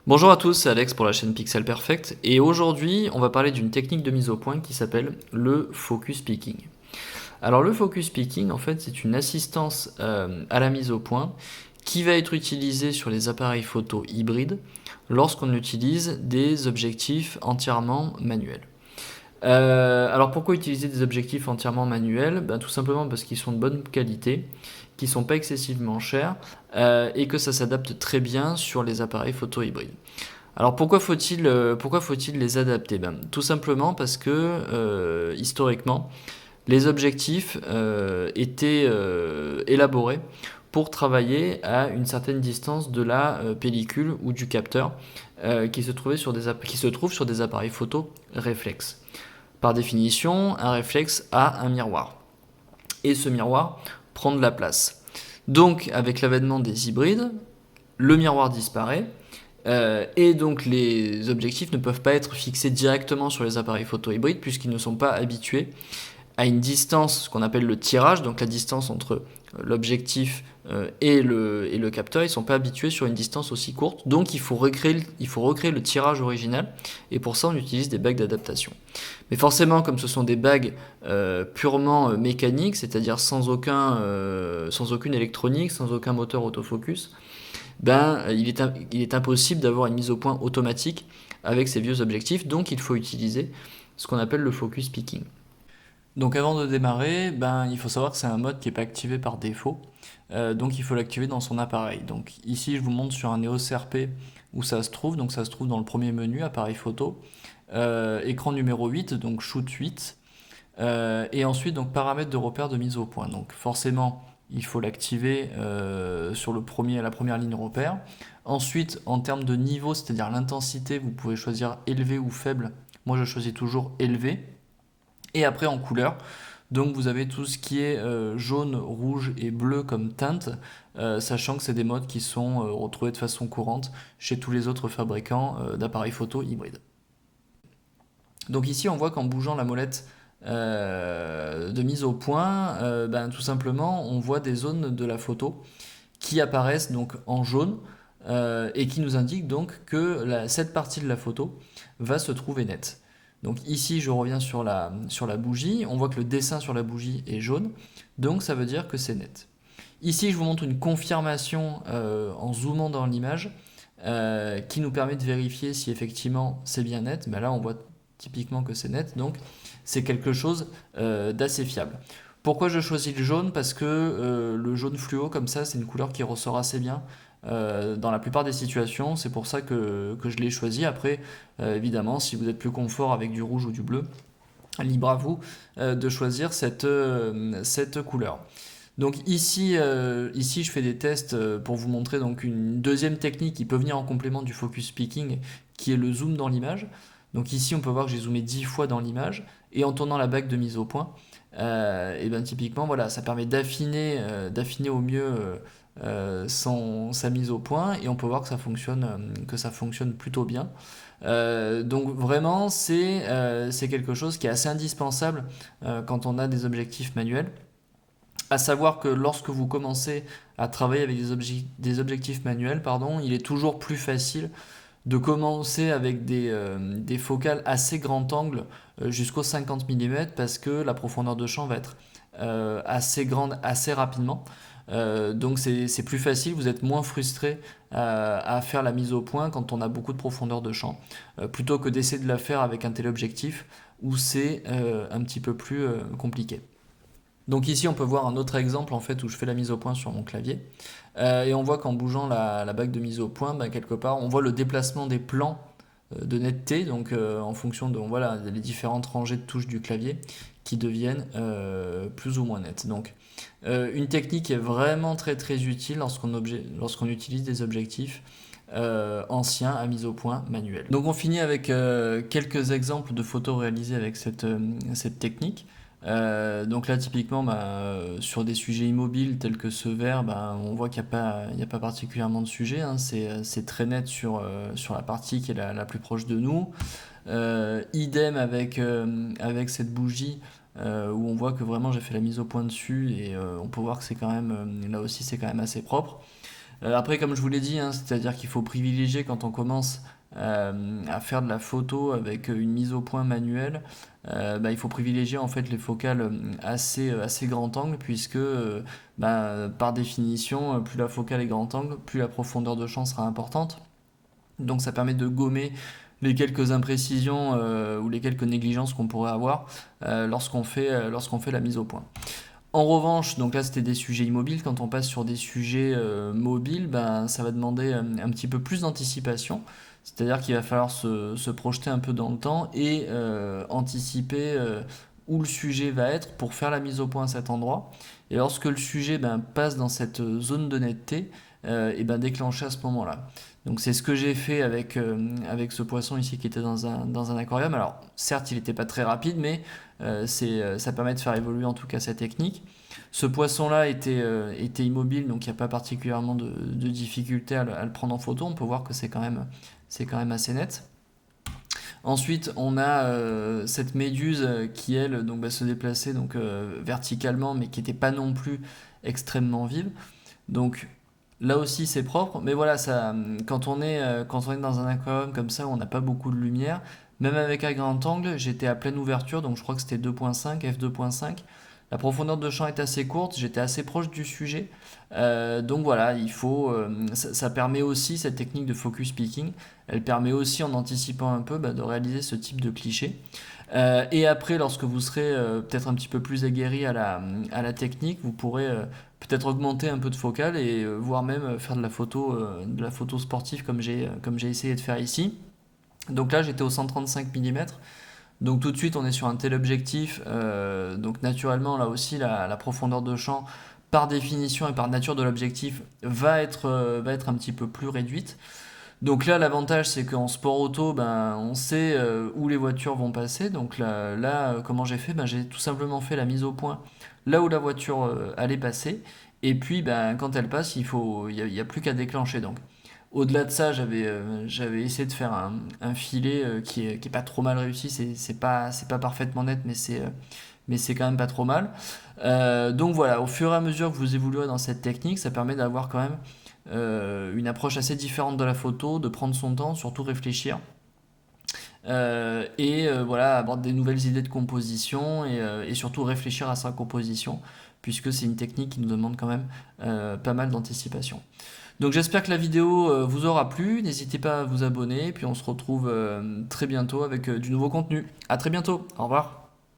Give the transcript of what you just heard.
Bonjour à tous, c'est Alex pour la chaîne Pixel Perfect et aujourd'hui on va parler d'une technique de mise au point qui s'appelle le focus picking. Alors le focus picking en fait c'est une assistance à la mise au point qui va être utilisée sur les appareils photo hybrides lorsqu'on utilise des objectifs entièrement manuels. Alors pourquoi utiliser des objectifs entièrement manuels? Tout simplement parce qu'ils sont de bonne qualité, qu'ils ne sont pas excessivement chers et que ça s'adapte très bien sur les appareils photo hybrides. Alors pourquoi faut-il les adapter? Tout simplement parce que historiquement, les objectifs étaient élaborés pour travailler à une certaine distance de la pellicule ou du capteur qui se trouve sur des appareils photo réflexes. Par définition, un réflexe a un miroir. Et ce miroir prend de la place. Donc, avec l'avènement des hybrides, le miroir disparaît. Et donc les objectifs ne peuvent pas être fixés directement sur les appareils photo hybrides puisqu'ils ne sont pas habitués à une distance, ce qu'on appelle le tirage, donc la distance entre l'objectif et le capteur, ils ne sont pas habitués sur une distance aussi courte, donc il faut recréer le tirage original, et pour ça on utilise des bagues d'adaptation. Mais forcément, comme ce sont des bagues purement mécaniques, c'est-à-dire sans aucune électronique, sans aucun moteur autofocus, il est impossible d'avoir une mise au point automatique avec ces vieux objectifs, donc il faut utiliser ce qu'on appelle le focus picking. Donc avant de démarrer, il faut savoir que c'est un mode qui n'est pas activé par défaut, donc il faut l'activer dans son appareil. Donc ici je vous montre sur un EOS RP où ça se trouve, donc ça se trouve dans le premier menu, appareil photo, écran numéro 8, donc shoot 8, et ensuite donc paramètres de repère de mise au point. Donc forcément il faut l'activer sur la première ligne repère. Ensuite en termes de niveau, c'est-à-dire l'intensité, vous pouvez choisir élevé ou faible. Moi je choisis toujours élevé. Et après en couleur, donc vous avez tout ce qui est jaune, rouge et bleu comme teinte, sachant que c'est des modes qui sont retrouvés de façon courante chez tous les autres fabricants d'appareils photo hybrides. Donc ici on voit qu'en bougeant la molette de mise au point, tout simplement on voit des zones de la photo qui apparaissent donc en jaune et qui nous indiquent donc que cette partie de la photo va se trouver nette. Donc ici, je reviens sur la bougie. On voit que le dessin sur la bougie est jaune. Donc ça veut dire que c'est net. Ici, je vous montre une confirmation en zoomant dans l'image qui nous permet de vérifier si effectivement c'est bien net. Mais là, on voit typiquement que c'est net. Donc c'est quelque chose d'assez fiable. Pourquoi je choisis le jaune? Parce que le jaune fluo, comme ça, c'est une couleur qui ressort assez bien dans la plupart des situations. C'est pour ça que je l'ai choisi. Après, évidemment, si vous êtes plus confort avec du rouge ou du bleu, libre à vous de choisir cette couleur. Donc ici, je fais des tests pour vous montrer donc une deuxième technique qui peut venir en complément du focus picking, qui est le zoom dans l'image. Donc ici, on peut voir que j'ai zoomé 10 fois dans l'image, et en tournant la bague de mise au point, et typiquement, voilà, ça permet d'affiner au mieux sa mise au point, et on peut voir que ça fonctionne plutôt bien. Donc vraiment, c'est quelque chose qui est assez indispensable quand on a des objectifs manuels. À savoir que lorsque vous commencez à travailler avec des objectifs manuels, pardon, il est toujours plus facile de commencer avec des focales assez grand angle jusqu'au 50 mm parce que la profondeur de champ va être assez grande assez rapidement. Donc c'est plus facile, vous êtes moins frustré à faire la mise au point quand on a beaucoup de profondeur de champ, plutôt que d'essayer de la faire avec un téléobjectif où c'est un petit peu plus compliqué. Donc ici on peut voir un autre exemple en fait où je fais la mise au point sur mon clavier et on voit qu'en bougeant la bague de mise au point, quelque part on voit le déplacement des plans de netteté, donc en fonction de voilà, les différentes rangées de touches du clavier qui deviennent plus ou moins nettes. Donc une technique qui est vraiment très très utile lorsqu'on utilise des objectifs anciens à mise au point manuelle. Donc on finit avec quelques exemples de photos réalisées avec cette technique. Donc là typiquement sur des sujets immobiles tels que ce verre, on voit qu'il n'y a pas particulièrement de sujet, hein. C'est très net sur la partie qui est la plus proche de nous. Idem avec cette bougie où on voit que vraiment j'ai fait la mise au point dessus et on peut voir que c'est quand même, là aussi c'est quand même assez propre. Après, comme je vous l'ai dit, hein, c'est-à-dire qu'il faut privilégier quand on commence à faire de la photo avec une mise au point manuelle, il faut privilégier en fait les focales assez grand angle puisque par définition, plus la focale est grand angle, plus la profondeur de champ sera importante. Donc ça permet de gommer les quelques imprécisions ou les quelques négligences qu'on pourrait avoir lorsqu'on fait la mise au point. En revanche, donc là c'était des sujets immobiles, quand on passe sur des sujets mobiles, ça va demander un petit peu plus d'anticipation, c'est-à-dire qu'il va falloir se projeter un peu dans le temps et anticiper où le sujet va être pour faire la mise au point à cet endroit. Et lorsque le sujet passe dans cette zone de netteté, et déclencher à ce moment-là. Donc c'est ce que j'ai fait avec ce poisson ici qui était dans un aquarium. Alors certes il n'était pas très rapide, mais ça permet de faire évoluer en tout cas sa technique. Ce poisson-là était immobile, donc il n'y a pas particulièrement de difficulté à le prendre en photo. On peut voir que c'est quand même assez net. Ensuite, on a cette méduse qui, elle, se déplaçait verticalement, mais qui n'était pas non plus extrêmement vive. Donc là aussi, c'est propre. Mais voilà, quand on est dans un aquarium comme ça, où on n'a pas beaucoup de lumière, même avec un grand angle, j'étais à pleine ouverture, donc je crois que c'était 2.5, f2.5. La profondeur de champ est assez courte, j'étais assez proche du sujet. Donc voilà, ça permet aussi, cette technique de focus picking, elle permet aussi en anticipant un peu de réaliser ce type de cliché. Et après, lorsque vous serez peut-être un petit peu plus aguerri à la technique, vous pourrez peut-être augmenter un peu de focale et voire même faire de la photo sportive comme j'ai essayé de faire ici. Donc là, j'étais au 135 mm. Donc tout de suite, on est sur un téléobjectif. Donc naturellement, là aussi, la profondeur de champ, par définition et par nature de l'objectif, va être un petit peu plus réduite. Donc là, l'avantage, c'est qu'en sport auto, on sait où les voitures vont passer. Donc là, comment j'ai fait? J'ai tout simplement fait la mise au point là où la voiture allait passer. Et puis, quand elle passe, il y a plus qu'à déclencher. Donc, au-delà de ça, j'avais essayé de faire un filet qui est pas trop mal réussi. C'est pas parfaitement net, mais c'est quand même pas trop mal. Donc voilà, au fur et à mesure que vous évoluerez dans cette technique, ça permet d'avoir quand même une approche assez différente de la photo, de prendre son temps, surtout réfléchir. Voilà, avoir des nouvelles idées de composition et surtout réfléchir à sa composition, puisque c'est une technique qui nous demande quand même pas mal d'anticipation. Donc j'espère que la vidéo vous aura plu, n'hésitez pas à vous abonner, puis on se retrouve très bientôt avec du nouveau contenu. A très bientôt, au revoir.